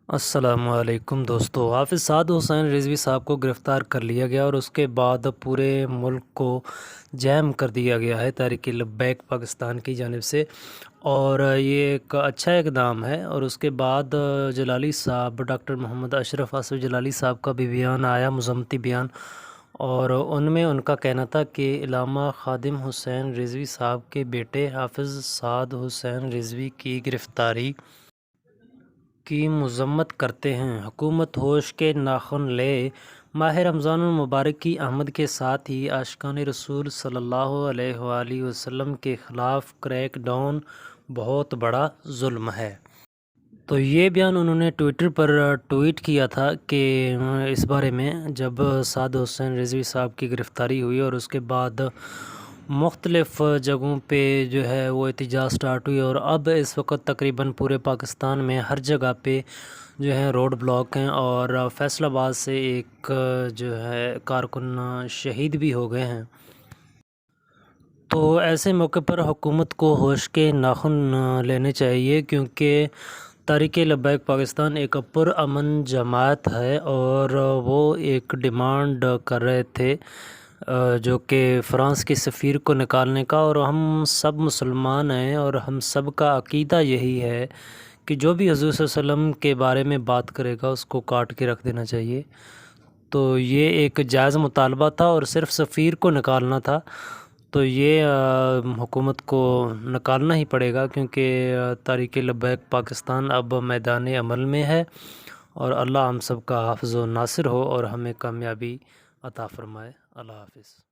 السلام علیکم دوستو، حافظ سعد حسین رضوی صاحب کو گرفتار کر لیا گیا اور اس کے بعد پورے ملک کو جیم کر دیا گیا ہے تحریک لبیک پاکستان کی جانب سے، اور یہ ایک اچھا اقدام ہے۔ اور اس کے بعد جلالی صاحب ڈاکٹر محمد اشرف آصف جلالی صاحب کا بھی بیان آیا، مذمتی بیان، اور ان میں ان کا کہنا تھا کہ علامہ خادم حسین رضوی صاحب کے بیٹے حافظ سعد حسین رضوی کی گرفتاری کی مذمت کرتے ہیں۔ حکومت ہوش کے ناخن لے، ماہ رمضان المبارک کی آمد کے ساتھ ہی عاشقان رسول صلی اللہ علیہ وآلہ وسلم کے خلاف کریک ڈاؤن بہت بڑا ظلم ہے۔ تو یہ بیان انہوں نے ٹویٹر پر ٹویٹ کیا تھا کہ اس بارے میں جب سعد حسین رضوی صاحب کی گرفتاری ہوئی اور اس کے بعد مختلف جگہوں پہ جو ہے وہ احتجاج سٹارٹ ہوئی، اور اب اس وقت تقریباً پورے پاکستان میں ہر جگہ پہ جو ہے روڈ بلاک ہیں، اور فیصل آباد سے ایک جو ہے کارکن شہید بھی ہو گئے ہیں۔ تو ایسے موقع پر حکومت کو ہوش کے ناخن لینے چاہیے، کیونکہ تحریک لبیک پاکستان ایک پرامن جماعت ہے، اور وہ ایک ڈیمانڈ کر رہے تھے جو کہ فرانس کے سفیر کو نکالنے کا، اور ہم سب مسلمان ہیں اور ہم سب کا عقیدہ یہی ہے کہ جو بھی حضور صلی اللہ علیہ وسلم کے بارے میں بات کرے گا اس کو کاٹ کے رکھ دینا چاہیے۔ تو یہ ایک جائز مطالبہ تھا اور صرف سفیر کو نکالنا تھا، تو یہ حکومت کو نکالنا ہی پڑے گا، کیونکہ تحریک لبیک پاکستان اب میدان عمل میں ہے، اور اللہ ہم سب کا حافظ و ناصر ہو اور ہمیں کامیابی عطا فرمائے۔ اللہ حافظ۔